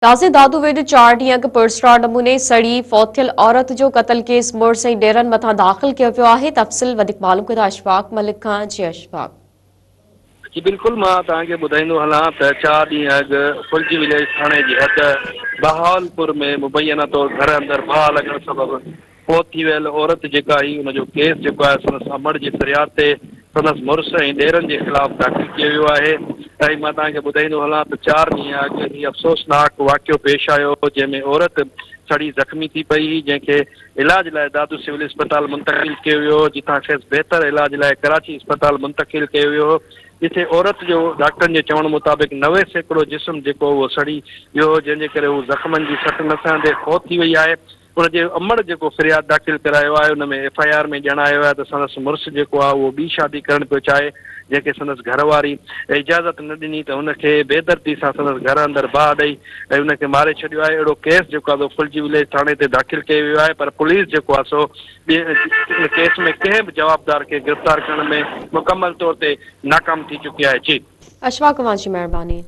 ताज़े दादू वेद 4 ॾींहं अॻु पुरस्कार नमूने सड़ी फौथियल औरत जो क़त्ल केस मुड़िस ऐं ॾेरनि मथां दाख़िल कयो वियो आहे। तफ़सील वधीक मालूम कंदा अशफाक मलिक खां। जी अशफाक। जी बिल्कुल, मां तव्हांखे ॿुधाईंदो हलां त 4 ॾींहं अॻु फुलजी विलेज थाणे जी हद बहावलपुर में मुबैना तौर घर अंदरि बाहि लॻण सबबि फौत थी वियल औरत जेका आई उनजो केस जेको आहे संदसि अमड़ जी फ़रियाद ते संदसि मुड़ुस ऐं ॾेरनि जे ख़िलाफ़ दाख़िल कयो वियो आहे। ऐं मां तव्हांखे ॿुधाईंदो हलां त 4 ॾींहं अॻु हीउ अफ़सोसनाक वाक़ियो पेश आयो जंहिंमें औरत सड़ी ज़ख़्मी थी पई, जंहिंखे इलाज लाइ दादू सिविल इस्पताल मुंतक़िल कयो वियो, जितां खेसि बहितर इलाज लाइ कराची इस्पताल मुंतक़िल कयो वियो। जिथे औरत जो डॉक्टरनि जे चवण मुताबिक़ 90% जिस्म जेको उहो सड़ी वियो, जंहिंजे करे उहो ज़ख़्मनि जी सट न थियण ते फौत थी वई आहे। उनजे अमड़ जेको फ़रियाद दाख़िल करायो आहे उन में FIR में ॼाणायो आहे त संदसि मुड़ुस जेको आहे उहो ॿी शादी करणु पियो चाहे, जंहिंखे संदसि घरवारी इजाज़त न ॾिनी त हुनखे बेदर्दी सां संदसि घर अंदरि बाहि ॾेई ऐं हुनखे मारे छॾियो आहे। अहिड़ो केस जेको आहे फुलजी विलेज थाणे ते दाख़िल कयो वियो आहे, पर पुलिस जेको आहे सो इन केस में कंहिं बि जवाबदार खे गिरफ़्तार करण में मुकमल तौर ते नाकाम थी चुकी आहे। जी अशफाक, तव्हांजी महिरबानी।